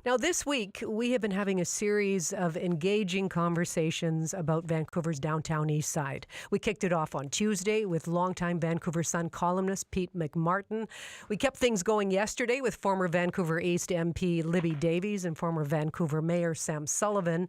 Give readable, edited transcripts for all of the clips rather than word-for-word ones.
Now, this week, we have been having a series of engaging conversations about Vancouver's downtown east side. We kicked it off on Tuesday with longtime Vancouver Sun columnist Pete McMartin. We kept things going yesterday with former Vancouver East MP Libby Davies and former Vancouver Mayor Sam Sullivan.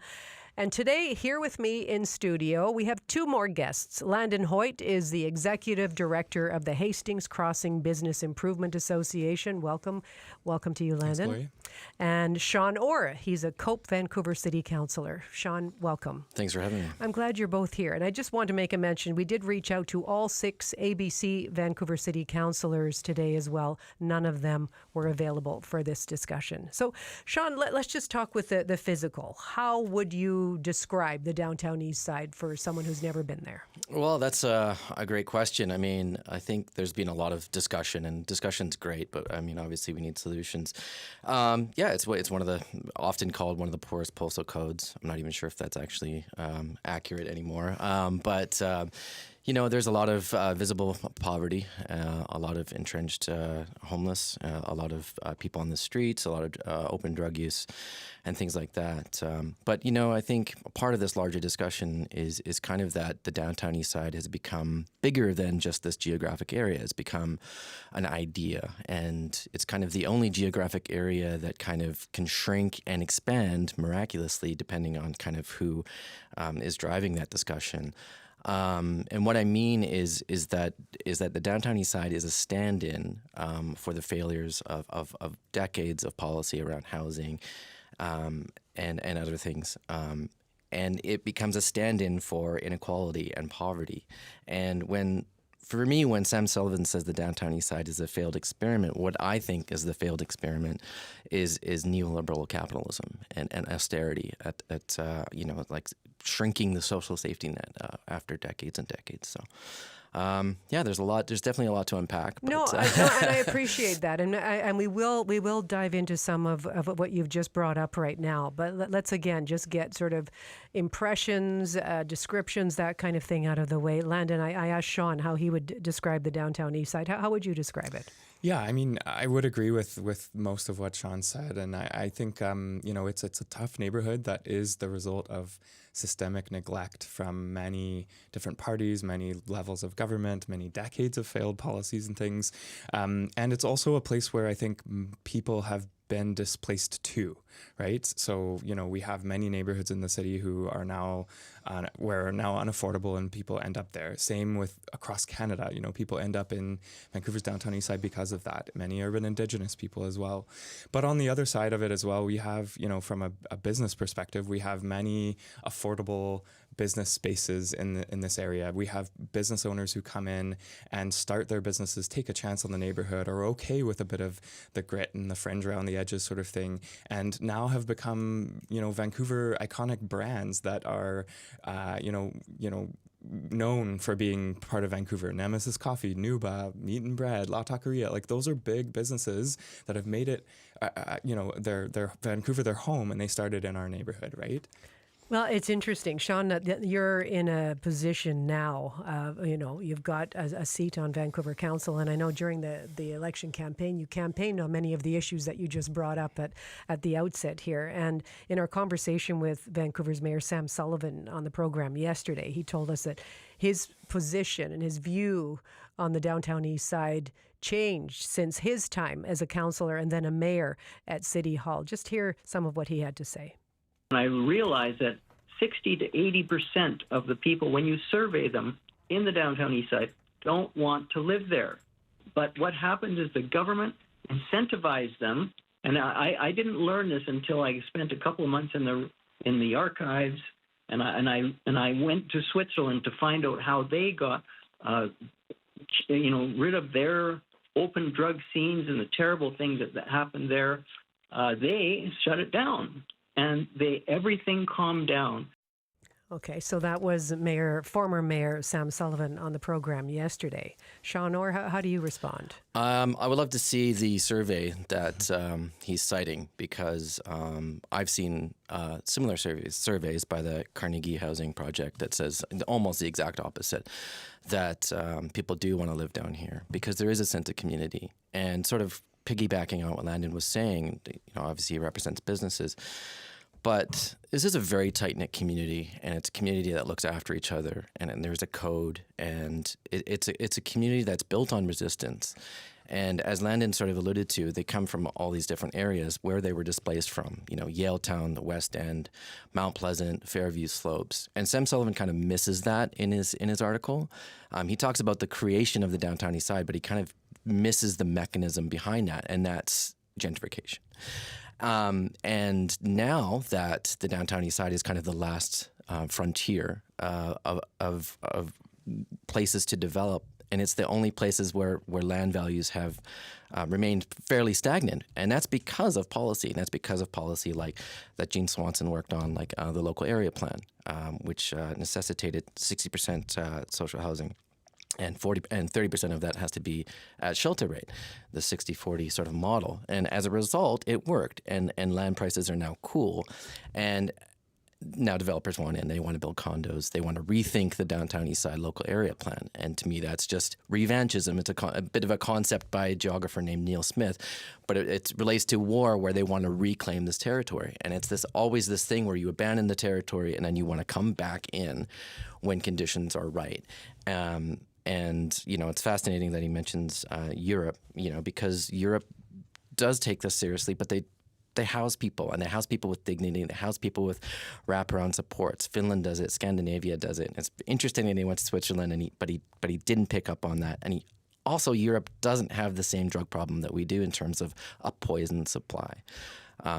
And today, here with me in studio, we have two more guests. Landon Hoyt is the Executive Director of the Hastings Crossing Business Improvement Association. Welcome. Welcome to you, Landon. Thanks, and Sean Orr, he's a Cope Vancouver City Councillor. Sean, welcome. Thanks for having me. I'm glad you're both here. And I just want to make a mention, we did reach out to all 6 ABC Vancouver City Councillors today as well. None of them were available for this discussion. So, Sean, let's just talk with the physical. How would you describe the downtown east side for someone who's never been there? Well, that's a great question. I mean, I think there's been a lot of discussion, and discussion's great, but I mean, obviously we need solutions. It's one of the, often called one of the poorest postal codes. I'm not even sure if that's actually accurate anymore. There's a lot of visible poverty, a lot of entrenched homeless, a lot of people on the streets, a lot of open drug use, and things like that. But I think part of this larger discussion is kind of that the downtown east side has become bigger than just this geographic area. It's become an idea, and it's kind of the only geographic area that kind of can shrink and expand miraculously depending on kind of who is driving that discussion. And what I mean is that the downtown east side is a stand-in for the failures of decades of policy around housing and other things. And it becomes a stand-in for inequality and poverty. And when Sam Sullivan says the downtown east side is a failed experiment, what I think is the failed experiment is neoliberal capitalism and austerity at like shrinking the social safety net after decades and decades. So. There's definitely a lot to unpack. But, and I appreciate that, and we will dive into some of what you've just brought up right now. But let's again just get sort of impressions, descriptions, that kind of thing out of the way. Landon, I asked Sean how he would describe the downtown east side. How would you describe it? Yeah, I mean, I would agree with most of what Sean said, and I think it's a tough neighborhood that is the result of systemic neglect from many different parties, many levels of government, many decades of failed policies and things, and it's also a place where I think people have been displaced too, right? So, we have many neighborhoods in the city who are now unaffordable, and people end up there. Same with across Canada, people end up in Vancouver's downtown east side because of that. Many urban Indigenous people as well. But on the other side of it as well, we have, from a business perspective, we have many affordable business spaces in this area. We have business owners who come in and start their businesses, take a chance on the neighborhood, are okay with a bit of the grit and the fringe around the edges sort of thing, and now have become, Vancouver iconic brands that are, known for being part of Vancouver. Nemesis Coffee, Nuba, Meat and Bread, La Taqueria, like those are big businesses that have made it, their Vancouver their home, and they started in our neighborhood, right? Well, it's interesting, Sean, that you're in a position now, you've got a seat on Vancouver Council, and I know during the election campaign, you campaigned on many of the issues that you just brought up at the outset here. And in our conversation with Vancouver's Mayor Sam Sullivan on the program yesterday, he told us that his position and his view on the downtown east side changed since his time as a councillor and then a mayor at City Hall. Just hear some of what he had to say. And I realize that 60 to 80% of the people, when you survey them in the downtown east side, don't want to live there. But what happens is the government incentivized them, and I didn't learn this until I spent a couple of months in the archives, and I went to Switzerland to find out how they got rid of their open drug scenes and the terrible things that happened there. They shut it down. And everything calmed down. Okay, so that was former Mayor Sam Sullivan on the program yesterday. Sean Orr, how do you respond? I would love to see the survey that he's citing, because I've seen similar surveys by the Carnegie Housing Project that says almost the exact opposite, that people do want to live down here because there is a sense of community. And sort of piggybacking on what Landon was saying, obviously he represents businesses, but this is a very tight-knit community, and it's a community that looks after each other, and there's a code, and it's a community that's built on resistance. And as Landon sort of alluded to, they come from all these different areas where they were displaced from, Yaletown, the West End, Mount Pleasant, Fairview Slopes. And Sam Sullivan kind of misses that in his article. He talks about the creation of the downtown east side, but he kind of misses the mechanism behind that, and that's gentrification. And now that the downtown east side is kind of the last frontier of places to develop, and it's the only places where land values have remained fairly stagnant. And that's because of policy. And that's because of policy like that Gene Swanson worked on, like the local area plan, which necessitated 60% social housing. And 30% of that has to be at shelter rate, the 60-40 sort of model. And as a result, it worked. And land prices are now cool. And now developers want in. They want to build condos. They want to rethink the downtown east side local area plan. And to me, that's just revanchism. It's a bit of a concept by a geographer named Neil Smith, but it relates to war, where they want to reclaim this territory. And it's always this thing where you abandon the territory and then you want to come back in when conditions are right. And it's fascinating that he mentions Europe, because Europe does take this seriously, but they house people, and they house people with dignity, and they house people with wraparound supports. Finland does it. Scandinavia does it. And it's interesting that he went to Switzerland, but he didn't pick up on that. And Europe doesn't have the same drug problem that we do in terms of a poison supply.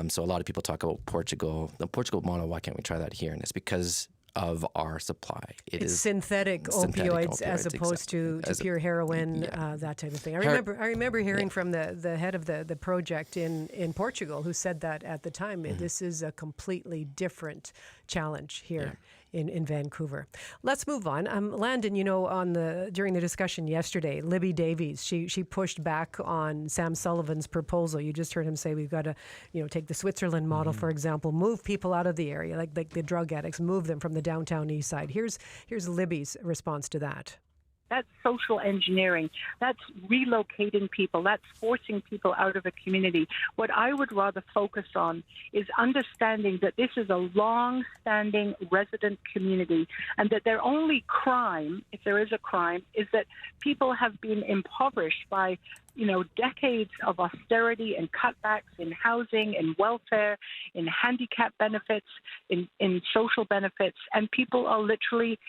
So a lot of people talk about Portugal. The Portugal model, why can't we try that here? And it's because of our supply. It's synthetic opioids as opposed to pure heroin, that type of thing. I remember hearing from the head of the project in Portugal, who said that at the time, this is a completely different challenge here in Vancouver. Let's move on. Landon, during the discussion yesterday, Libby Davies, she pushed back on Sam Sullivan's proposal. You just heard him say we've got to, take the Switzerland model, for example, move people out of the area, like the drug addicts, move them from the downtown east side. Here's Libby's response to that. That's social engineering. That's relocating people. That's forcing people out of a community. What I would rather focus on is understanding that this is a long-standing resident community, and that their only crime, if there is a crime, is that people have been impoverished by decades of austerity and cutbacks in housing, in welfare, in handicap benefits, in social benefits, and people are literally,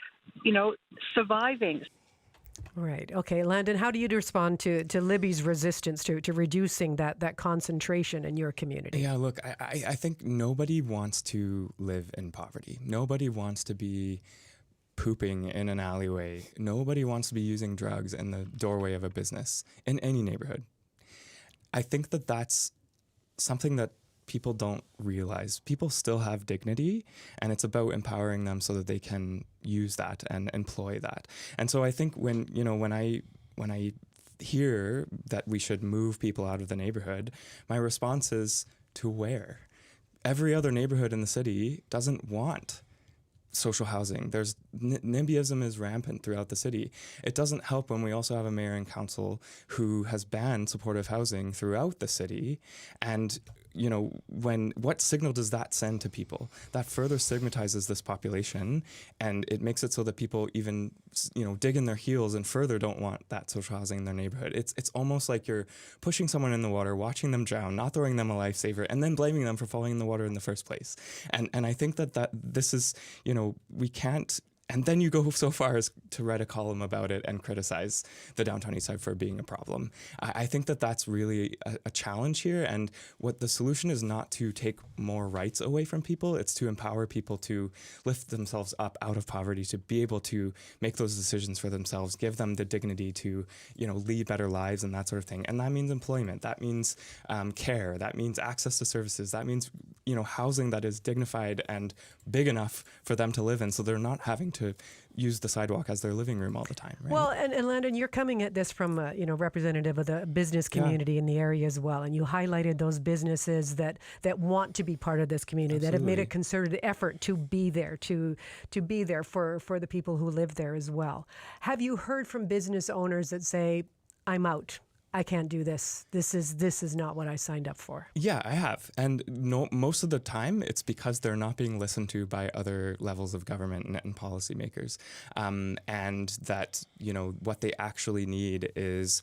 surviving. Right. Okay. Landon, how do you respond to Libby's resistance to reducing that concentration in your community? Yeah, look, I think nobody wants to live in poverty. Nobody wants to be pooping in an alleyway. Nobody wants to be using drugs in the doorway of a business in any neighborhood. I think that that's something that people don't realize. People still have dignity, and it's about empowering them so that they can use that and employ that. And so I think when I hear that we should move people out of the neighborhood, my response is, to where? Every other neighborhood in the city doesn't want social housing. There's NIMBYism is rampant throughout the city. It doesn't help when we also have a mayor and council who has banned supportive housing throughout the city. And what signal does that send to people? That further stigmatizes this population, and it makes it so that people even, dig in their heels and further don't want that social housing in their neighborhood. It's almost like you're pushing someone in the water, watching them drown, not throwing them a lifesaver, and then blaming them for falling in the water in the first place. And I think that this is, we can't. And then you go so far as to write a column about it and criticize the downtown east side for being a problem. I think that that's really a challenge here. And what the solution is not to take more rights away from people. It's to empower people to lift themselves up out of poverty, to be able to make those decisions for themselves, give them the dignity to, lead better lives and that sort of thing. And that means employment. That means care. That means access to services. That means, housing that is dignified and big enough for them to live in, so they're not having to use the sidewalk as their living room all the time. Right? Well, and Landon, you're coming at this from a representative of the business community in the area as well, and you highlighted those businesses that want to be part of this community, that have made a concerted effort to be there, to be there for the people who live there as well. Have you heard from business owners that say, I'm out, I can't do this. This is not what I signed up for. Yeah, I have. And no, most of the time, it's because they're not being listened to by other levels of government and policymakers. And that, what they actually need is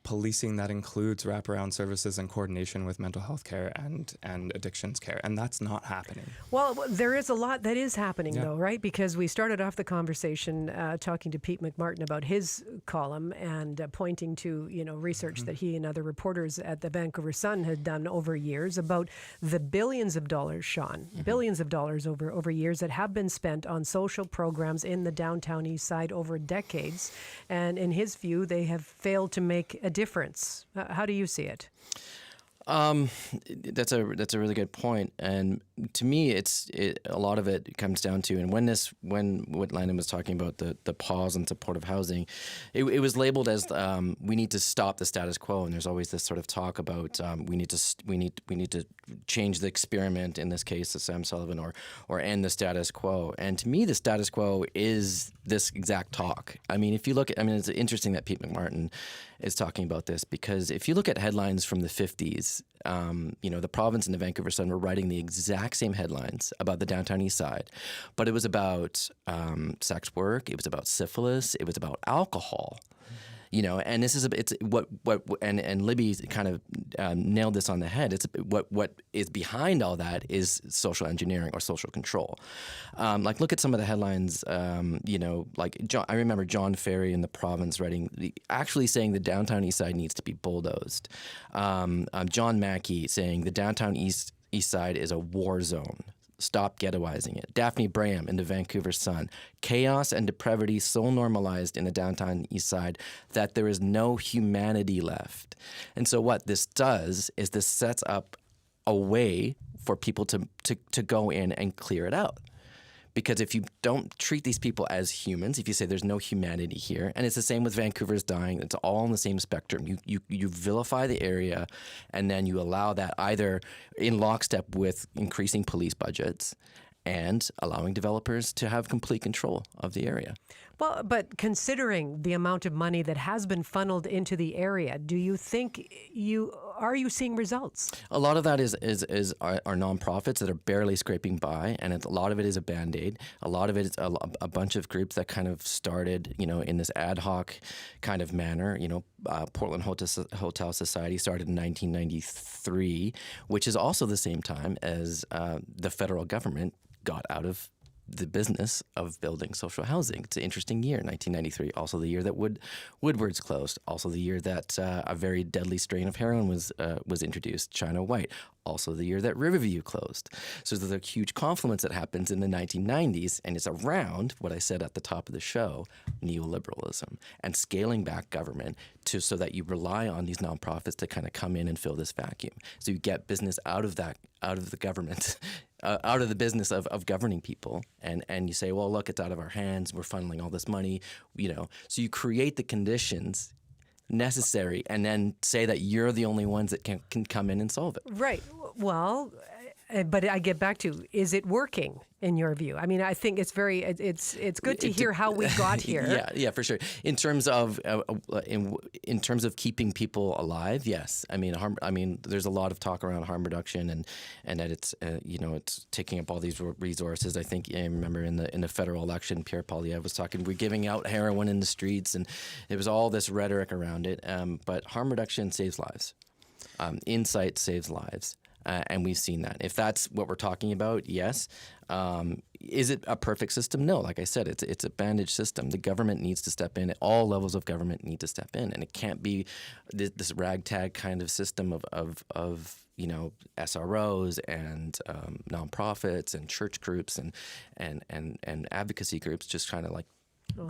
policing that includes wraparound services and coordination with mental health care and addictions care. And that's not happening. Well, there is a lot that is happening, though, right? Because we started off the conversation talking to Pete McMartin about his column and pointing to, research that he and other reporters at the Vancouver Sun had done over years about the billions of dollars, Sean, billions of dollars over years that have been spent on social programs in the downtown Eastside over decades. And in his view, they have failed to make a difference. How do you see it? That's a really good point, and to me, a lot of it comes down to, and when what Landon was talking about the pause on supportive housing, it was labeled as we need to stop the status quo, and there's always this sort of talk about we need to change the experiment, in this case, of Sam Sullivan, or end the status quo. And to me, the status quo is this exact talk. I mean, if you look at, it's interesting that Pete McMartin is talking about this, because if you look at headlines from the 50s, the province and the Vancouver Sun were writing the exact same headlines about the downtown east side, but it was about sex work, it was about syphilis, it was about alcohol. And this is and Libby kind of nailed this on the head. It's what is behind all that is social engineering or social control. Look at some of the headlines. I remember John Ferry in the province actually saying the downtown east side needs to be bulldozed. John Mackey saying the downtown east side is a war zone. Stop ghettoizing it. Daphne Braham in the Vancouver Sun. Chaos and depravity so normalized in the downtown east side that there is no humanity left. And so what this does is this sets up a way for people to go in and clear it out. Because if you don't treat these people as humans, if you say there's no humanity here, and it's the same with Vancouver's dying, it's all on the same spectrum. You vilify the area, and then you allow that either in lockstep with increasing police budgets and allowing developers to have complete control of the area. Well, but considering the amount of money that has been funneled into the area, do you think are you seeing results? A lot of that is our nonprofits that are barely scraping by, and a lot of it is a Band-Aid. A lot of it is a bunch of groups that kind of started, in this ad hoc kind of manner. Portland Hotel Society started in 1993, which is also the same time as the federal government got out of the business of building social housing. It's an interesting year, 1993. Also the year that Woodward's closed. Also the year that a very deadly strain of heroin was introduced, China White. Also the year that Riverview closed. So there's a huge confluence that happens in the 1990s, and it's around what I said at the top of the show, neoliberalism, and scaling back government so that you rely on these nonprofits to kind of come in and fill this vacuum. So you get business out of the government, out of the business of governing people, and you say, well, look, it's out of our hands. We're funneling all this money, So you create the conditions necessary, and then say that you're the only ones that can come in and solve it. Right. Well, but I get back to, is it working in your view? I think it's good to hear how we got here. Yeah, for sure. In terms of keeping people alive, yes. There's a lot of talk around harm reduction and that it's it's taking up all these resources. I think I remember in the federal election, Pierre Poilievre was talking. We're giving out heroin in the streets, and there was all this rhetoric around it. But harm reduction saves lives. Insight saves lives. And we've seen that. If that's what we're talking about, yes. Is it a perfect system? No. Like I said, it's a bandaged system. The government needs to step in. All levels of government need to step in, and it can't be this ragtag kind of system of SROs and nonprofits and church groups and advocacy groups just trying to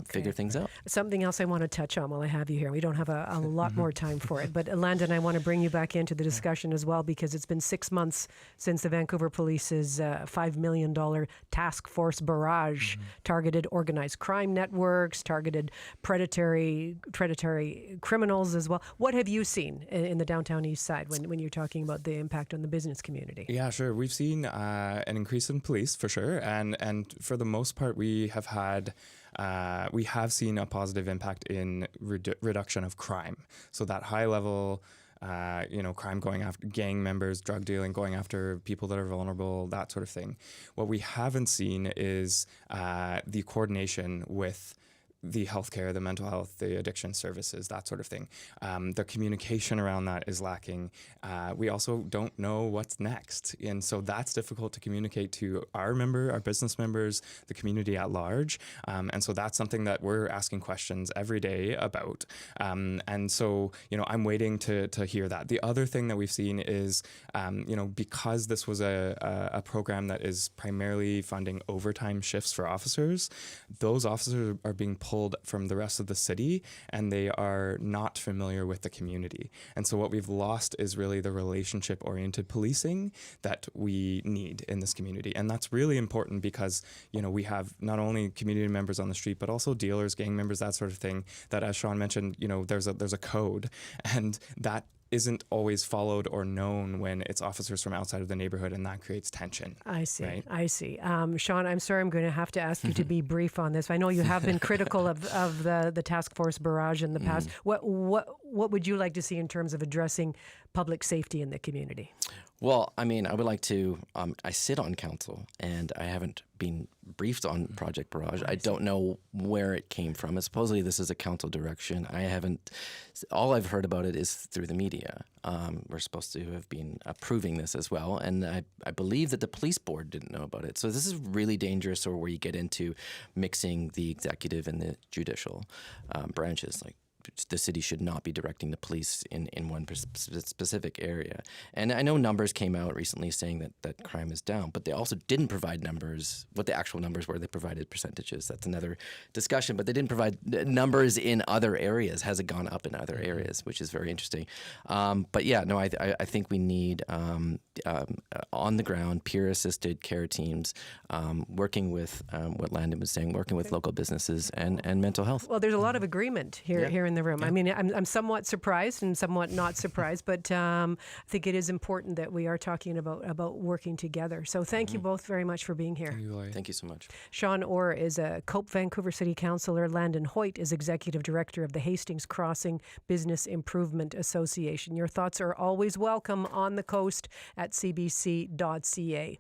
figure things out. Something else I want to touch on while I have you here. We don't have a lot more time for it. But Landon, I want to bring you back into the discussion as well, because it's been 6 months since the Vancouver Police's $5 million task force barrage targeted organized crime networks, targeted predatory criminals as well. What have you seen in the downtown east side when you're talking about the impact on the business community? Yeah, sure. We've seen an increase in police for sure. And for the most part, we have had we have seen a positive impact in reduction of crime. So that high level crime going after gang members, drug dealing, going after people that are vulnerable, that sort of thing. What we haven't seen is the coordination with the healthcare, the mental health, the addiction services, that sort of thing. The communication around that is lacking. We also don't know what's next. And so that's difficult to communicate to our business members, the community at large. And so that's something that we're asking questions every day about. And so, I'm waiting to hear that. The other thing that we've seen is, because this was a program that is primarily funding overtime shifts for officers, those officers are being pulled from the rest of the city, and they are not familiar with the community. And so what we've lost is really the relationship-oriented policing that we need in this community. And that's really important because, we have not only community members on the street, but also dealers, gang members, that sort of thing, that, as Sean mentioned, there's a code, and that isn't always followed or known when it's officers from outside of the neighborhood, and that creates tension. I see. Right? I see. Sean, I'm sorry, I'm going to have to ask you to be brief on this. I know you have been critical of the task force barrage in the past. What would you like to see in terms of addressing public safety in the community? Well, I would like to, I sit on council and I haven't been briefed on Project Barrage. I don't know where it came from. Supposedly this is a council direction. All I've heard about it is through the media. We're supposed to have been approving this as well. And I believe that the police board didn't know about it. So this is really dangerous, or where you get into mixing the executive and the judicial branches. Like, the city should not be directing the police in one specific area. And I know numbers came out recently saying that crime is down, but they also didn't provide numbers, what the actual numbers were. They provided percentages. That's another discussion, but they didn't provide numbers in other areas. Has it gone up in other areas, which is very interesting. But yeah, no, I think we need on the ground, peer-assisted care teams, working with what Landon was saying, working with local businesses and mental health. Well, there's a lot of agreement here in the room. Yeah. I'm somewhat surprised and somewhat not surprised, but I think it is important that we are talking about working together. So thank you both very much for being here. Thank you so much. Sean Orr is a Cope Vancouver City Councillor. Landon Hoyt is Executive Director of the Hastings Crossing Business Improvement Association. Your thoughts are always welcome on the coast at cbc.ca.